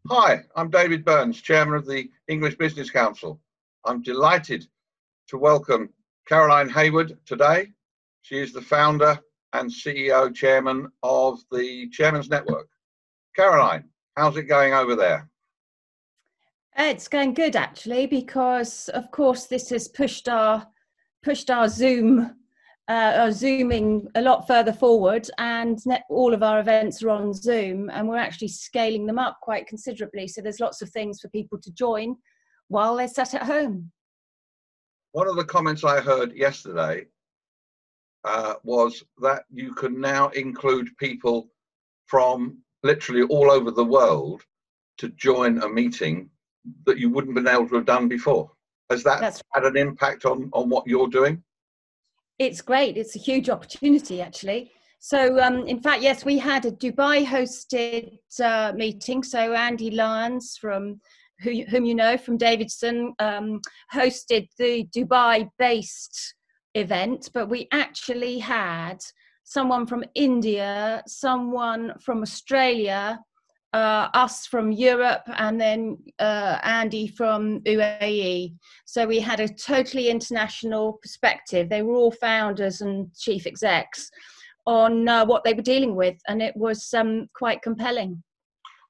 Hi, I'm David Burns, Chairman of the English Business Council. I'm delighted to welcome Caroline Hayward today. She is the founder and CEO Chairman of the Chairman's Network. Caroline, how's it going over there? It's going good actually, because of course this has pushed our Zooming a lot further forward, and all of our events are on Zoom, and we're actually scaling them up quite considerably. So there's lots of things for people to join while they're sat at home. One of the comments I heard yesterday was that you can now include people from literally all over the world to join a meeting that you wouldn't have been able to have done before. Has that had an impact on what you're doing? It's great. It's a huge opportunity, actually. So, in fact, yes, we had a Dubai-hosted meeting. So Andy Lyons, whom you know from Davidson, hosted the Dubai-based event. But we actually had someone from India, someone from Australia, us from Europe, and then Andy from UAE. So we had a totally international perspective. They were all founders and chief execs on what they were dealing with, and it was quite compelling.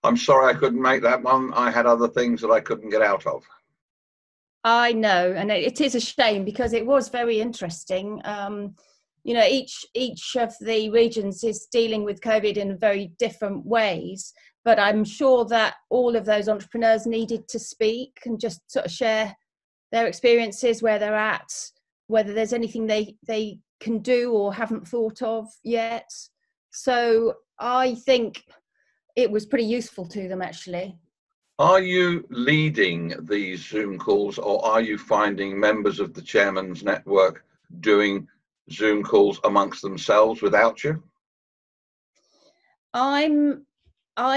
I'm sorry I couldn't make that one. I had other things that I couldn't get out of. I know, and it is a shame because it was very interesting. You know, each of the regions is dealing with COVID in very different ways. But I'm sure that all of those entrepreneurs needed to speak and just sort of share their experiences, where they're at, whether there's anything they can do or haven't thought of yet. So I think it was pretty useful to them, actually. Are you leading these Zoom calls, or are you finding members of the Chairman's Network doing Zoom calls amongst themselves without you? I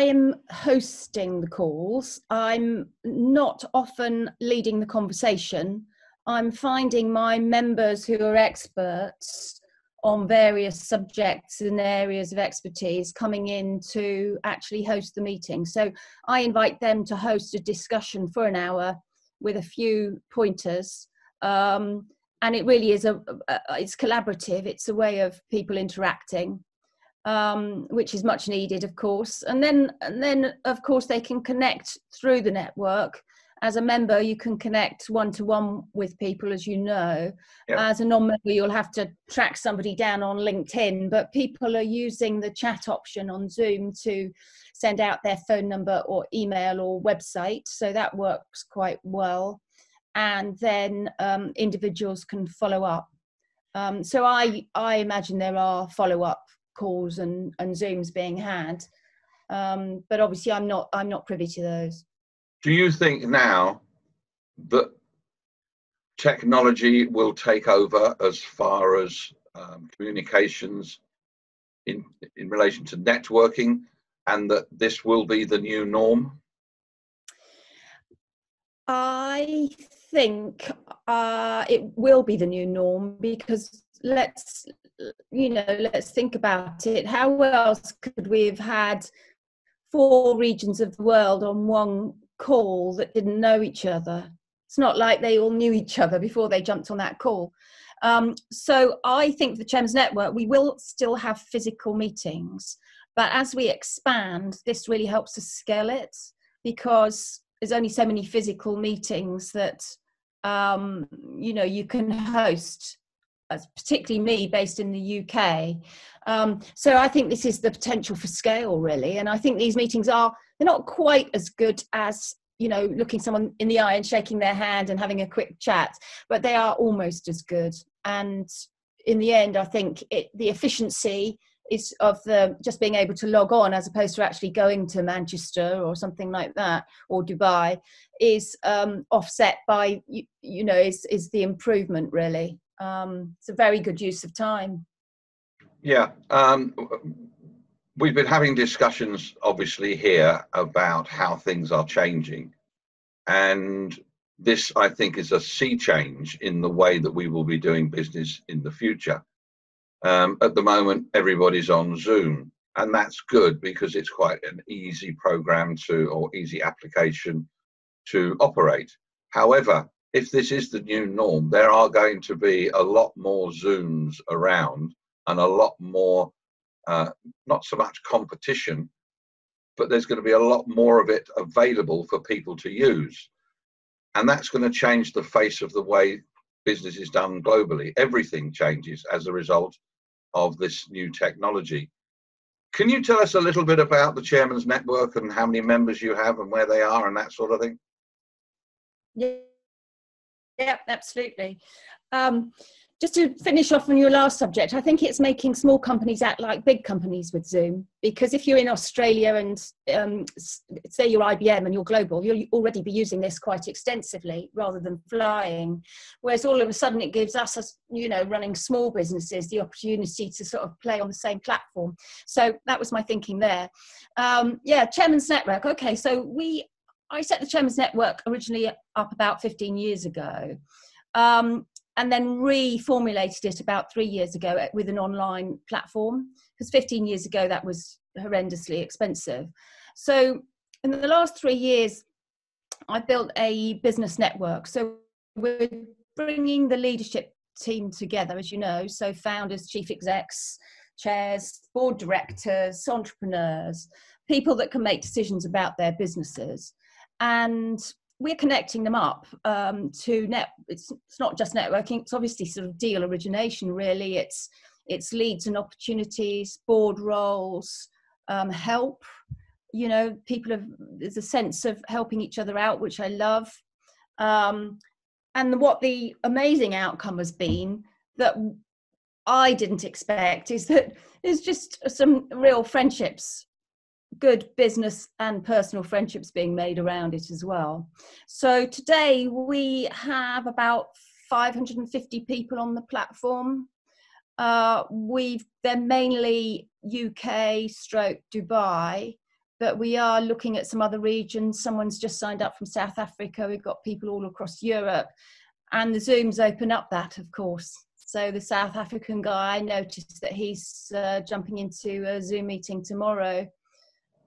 am hosting the calls. I'm not often leading the conversation. I'm finding my members who are experts on various subjects and areas of expertise coming in to actually host the meeting. So I invite them to host a discussion for an hour with a few pointers. And it really is it's collaborative. It's a way of people interacting. Which is much needed, of course. And then, of course, they can connect through the network. As a member, you can connect one-to-one with people, as you know. Yep. As a non-member, you'll have to track somebody down on LinkedIn, but people are using the chat option on Zoom to send out their phone number or email or website. So that works quite well. And then individuals can follow up. So I imagine there are follow-up calls and Zooms being had, but obviously I'm not privy to those. Do you think now that technology will take over as far as communications in relation to networking, and that this will be the new norm? I think it will be the new norm, because let's think about it. How else could we have had 4 regions of the world on one call that didn't know each other? It's not like they all knew each other before they jumped on that call. So I think the Chairman's Network, we will still have physical meetings, but as we expand, this really helps us scale it, because there's only so many physical meetings that you can host, particularly me based in the UK. So I think this is the potential for scale, really. And I think these meetings they're not quite as good as, looking someone in the eye and shaking their hand and having a quick chat, but they are almost as good. And in the end, I think the efficiency is of just being able to log on, as opposed to actually going to Manchester or something like that, or Dubai, is offset by, is the improvement, really. It's a very good use of time. Yeah. We've been having discussions, obviously, here about how things are changing. And this, I think, is a sea change in the way that we will be doing business in the future. At the moment, everybody's on Zoom. and that's good because it's quite an easy program to, or easy application to operate. However, if this is the new norm, there are going to be a lot more Zooms around and a lot more, not so much competition, but there's going to be a lot more of it available for people to use. And that's going to change the face of the way business is done globally. Everything changes as a result of this new technology. Can you tell us a little bit about the Chairman's Network and how many members you have and where they are and that sort of thing? Yeah, absolutely. Just to finish off on your last subject, I think it's making small companies act like big companies with Zoom, because if you're in Australia and say you're IBM and you're global, you'll already be using this quite extensively rather than flying. Whereas all of a sudden it gives us, as you know, running small businesses, the opportunity to sort of play on the same platform. So that was my thinking there. Yeah, Chairman's Network. Okay, so I set the Chairman's Network originally up about 15 years ago. And then reformulated it about 3 years ago with an online platform, because 15 years ago that was horrendously expensive. So in the last 3 years, I built a business network. So we're bringing the leadership team together, as you know, so founders, chief execs, chairs, board directors, entrepreneurs, people that can make decisions about their businesses. And we're connecting them up to it's not just networking, it's obviously sort of deal origination, really. It's leads and opportunities, board roles, help. You know, there's a sense of helping each other out, which I love. And what the amazing outcome has been that I didn't expect is that there's just some real friendships, good business and personal friendships being made around it as well. So today we have about 550 people on the platform. They're mainly UK / Dubai, but we are looking at some other regions. Someone's just signed up from South Africa. We've got people all across Europe, and the Zooms open up that, of course. So the South African guy, I noticed that he's jumping into a Zoom meeting tomorrow.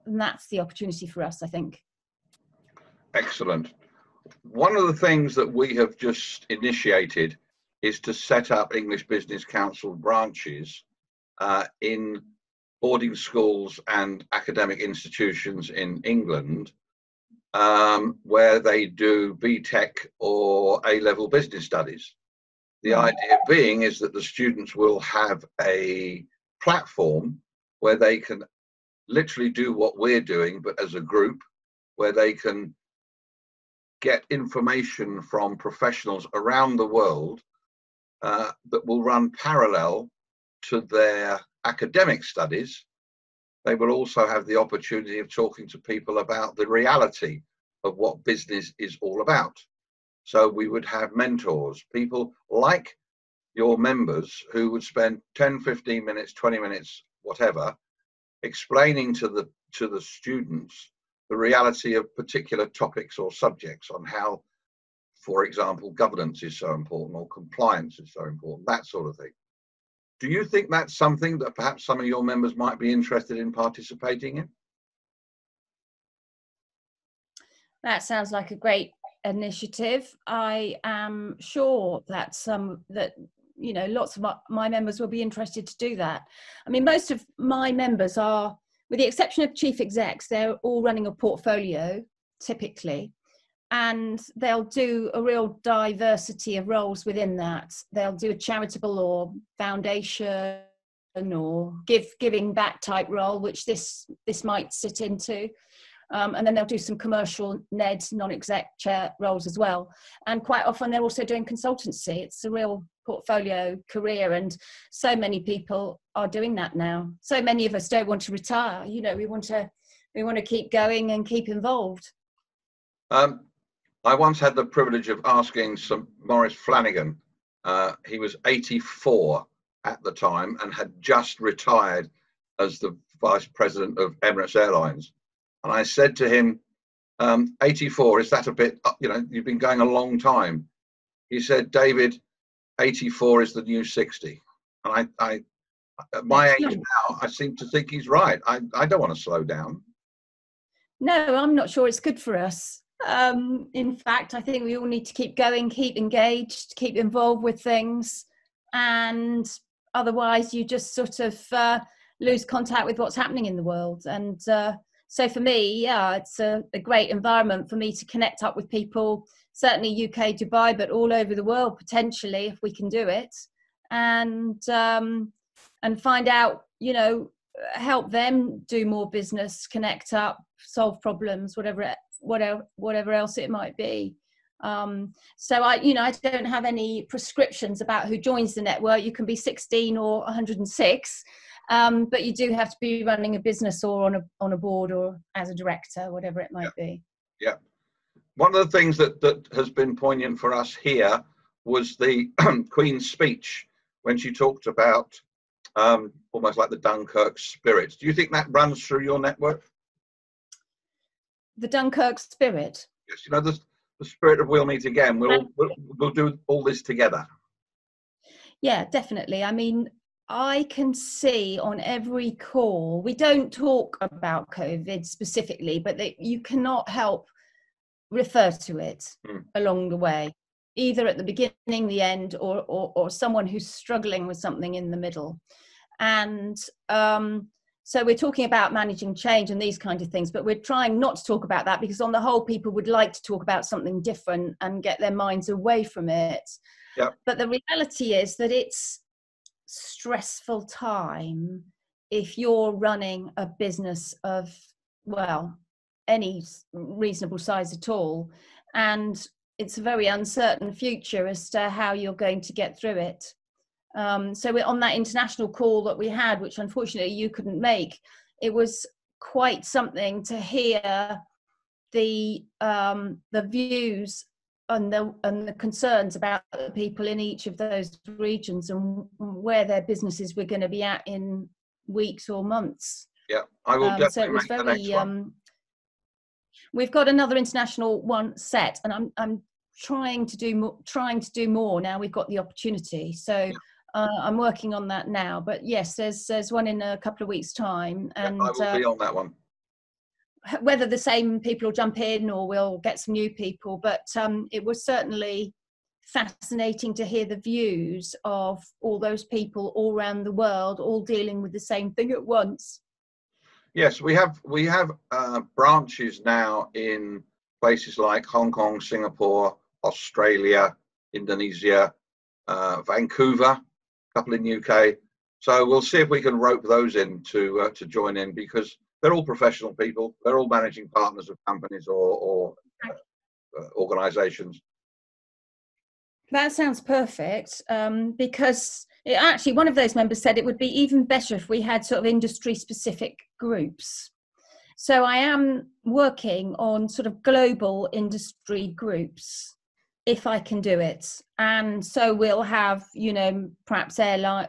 And that's the opportunity for us, I think. Excellent. One of the things that we have just initiated is to set up English Business Council branches in boarding schools and academic institutions in England, where they do BTEC or A-level business studies. The idea being is that the students will have a platform where they can literally do what we're doing, but as a group, where they can get information from professionals around the world that will run parallel to their academic studies. They will also have the opportunity of talking to people about the reality of what business is all about. So we would have mentors, people like your members who would spend 10, 15 minutes, 20 minutes, whatever, explaining to the students the reality of particular topics or subjects, on how, for example, governance is so important or compliance is so important, that sort of thing. Do you think that's something that perhaps some of your members might be interested in participating in? That sounds like a great initiative. I am sure that you know, lots of my members will be interested to do that. I mean, most of my members are, with the exception of chief execs, they're all running a portfolio typically, and they'll do a real diversity of roles within that. They'll do a charitable or foundation or giving back type role, which this might sit into. And then they'll do some commercial NED, non-exec chair roles as well. And quite often they're also doing consultancy. It's a real portfolio career, and so many people are doing that now. So many of us don't want to retire. You know, we want to keep going and keep involved. I once had the privilege of asking Sir Maurice Flanagan. He was 84 at the time and had just retired as the vice president of Emirates Airlines. And I said to him, 84, is that a bit, you know, you've been going a long time. He said, David, 84 is the new 60. And I At my age now, I seem to think he's right. I don't want to slow down. No, I'm not sure it's good for us. In fact, I think we all need to keep going, keep engaged, keep involved with things, and otherwise you just sort of lose contact with what's happening in the world. And so for me, yeah, it's a great environment for me to connect up with people, certainly UK, Dubai, but all over the world potentially if we can do it, and find out, you know, help them do more business, connect up, solve problems, whatever else it might be. So I don't have any prescriptions about who joins the network. You can be 16 or 106, but you do have to be running a business or on a board or as a director, whatever it might be. Yeah. One of the things that has been poignant for us here was the Queen's speech when she talked about almost like the Dunkirk spirit. Do you think that runs through your network? The Dunkirk spirit? Yes, you know, the spirit of we'll meet again. We'll do all this together. Yeah, definitely. I mean, I can see on every call, we don't talk about COVID specifically, but you cannot help refer to it along the way, either at the beginning, the end, or someone who's struggling with something in the middle. And so we're talking about managing change and these kinds of things, but we're trying not to talk about that because on the whole, people would like to talk about something different and get their minds away from it. Yep. But the reality is that it's stressful time if you're running a business of, well, any reasonable size at all. And it's a very uncertain future as to how you're going to get through it. So we're on that international call that we had, which unfortunately you couldn't make. It was quite something to hear the views and the concerns about the people in each of those regions and where their businesses were going to be at in weeks or months. Yeah, I will definitely so it was make the next one. We've got another international one set, and I'm trying to do more now. We've got the opportunity, so. Yeah. I'm working on that now, but yes, there's one in a couple of weeks' time, and I will be on that one. Whether the same people will jump in or we'll get some new people, but it was certainly fascinating to hear the views of all those people all around the world, all dealing with the same thing at once. Yes, we have branches now in places like Hong Kong, Singapore, Australia, Indonesia, Vancouver. Couple in UK, so we'll see if we can rope those in to join in, because they're all professional people. They're all managing partners of companies or organizations. That sounds perfect, because actually one of those members said it would be even better if we had sort of industry specific groups. So I am working on sort of global industry groups, if I can do it. And so we'll have, you know, perhaps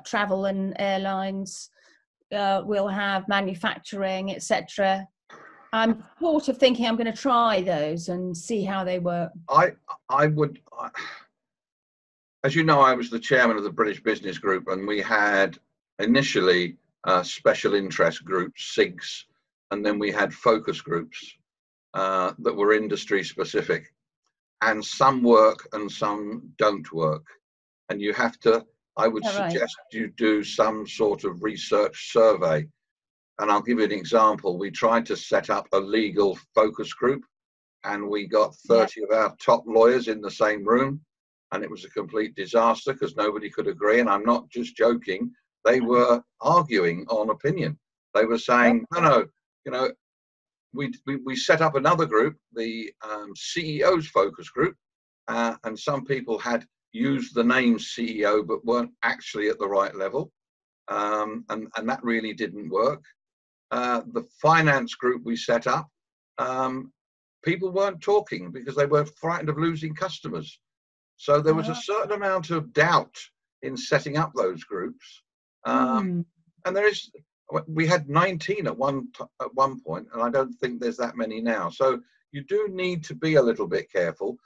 travel and airlines, we'll have manufacturing, etc. I'm sort of thinking I'm going to try those and see how they work. I would, as you know, I was the chairman of the British Business Group, and we had initially special interest groups, SIGs, and then we had focus groups that were industry specific. And some work and some don't work. And you have to, I would suggest you do some sort of research survey. And I'll give you an example. We tried to set up a legal focus group, and we got 30 of our top lawyers in the same room. And it was a complete disaster because nobody could agree. And I'm not just joking. They were arguing on opinion. They were saying, no, you know, we set up another group, the CEO's focus group, and some people had used the name CEO but weren't actually at the right level, and that really didn't work. The finance group we set up, people weren't talking because they were frightened of losing customers. So there was a certain amount of doubt in setting up those groups, and we had 19 at one point, and I don't think there's that many now. So you do need to be a little bit careful.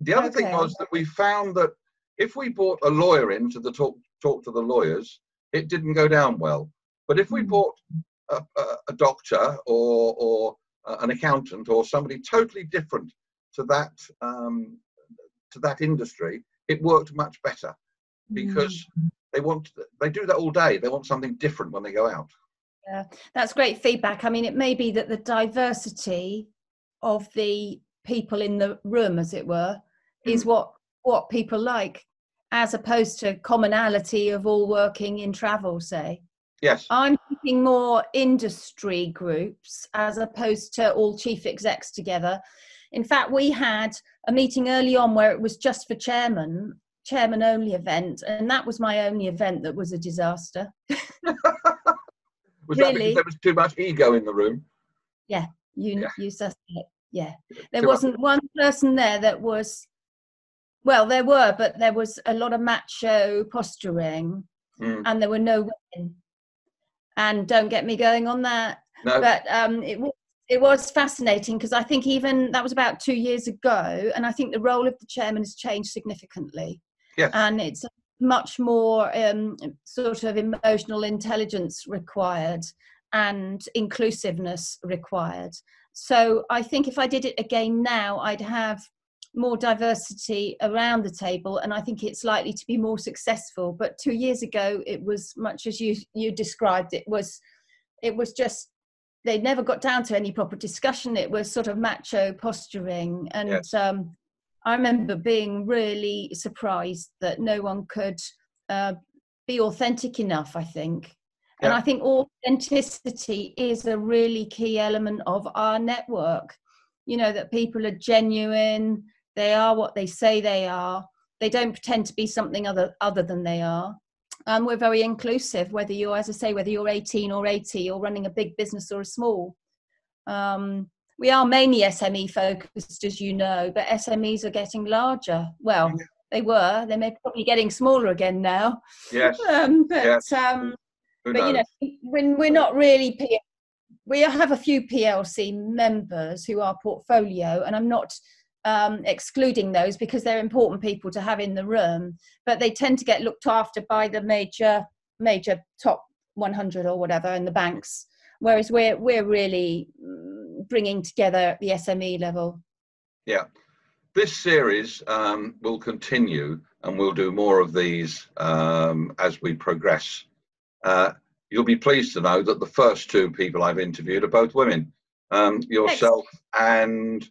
The other thing was that we found that if we brought a lawyer in to talk to the lawyers, it didn't go down well. But if we brought a doctor or an accountant or somebody totally different to that industry, it worked much better, because they do that all day. They want something different when they go out. Yeah, that's great feedback. I mean, it may be that the diversity of the people in the room, as it were, is what people like, as opposed to commonality of all working in travel, say. Yes. I'm thinking more industry groups as opposed to all chief execs together. In fact, we had a meeting early on where it was just for chairman only event, and that was my only event that was a disaster. Was really? That because there was too much ego in the room? Yeah, you suspect. Yeah, there wasn't one person there that was. Well, there were, but there was a lot of macho posturing, and there were no women. And don't get me going on that. No. But it was fascinating, because I think even that was about 2 years ago, and I think the role of the chairman has changed significantly. Yes. And it's much more sort of emotional intelligence required and inclusiveness required. So I think if I did it again now, I'd have more diversity around the table, and I think it's likely to be more successful. But 2 years ago, it was much as you described. It was just, they never got down to any proper discussion. It was sort of macho posturing, and yes. I remember being really surprised that no one could be authentic enough, I think. And I think authenticity is a really key element of our network. You know, that people are genuine, they are what they say they are, they don't pretend to be something other than they are. And we're very inclusive, whether you're, as I say, whether you're 18 or 80 or running a big business or a small. We are mainly SME focused, as you know, but SMEs are getting larger. Well, they were. They may probably getting smaller again now. Yes. But you know, when we're not really, we have a few PLC members who are portfolio, and I'm not excluding those because they're important people to have in the room, but they tend to get looked after by the major top 100 or whatever in the banks, whereas we're really bringing together at the SME level. Yeah. This series will continue, and we'll do more of these as we progress. You'll be pleased to know that the first two people I've interviewed are both women. Yourself and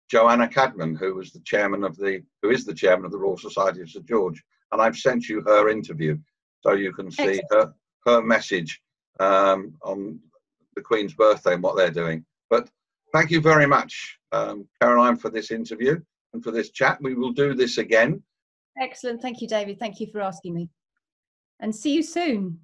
Joanna Cadman, who is the chairman of the Royal Society of St George, and I've sent you her interview, so you can see her message on the Queen's birthday and what they're doing. But thank you very much, Caroline, for this interview and for this chat. We will do this again. Excellent. Thank you, David. Thank you for asking me. And see you soon.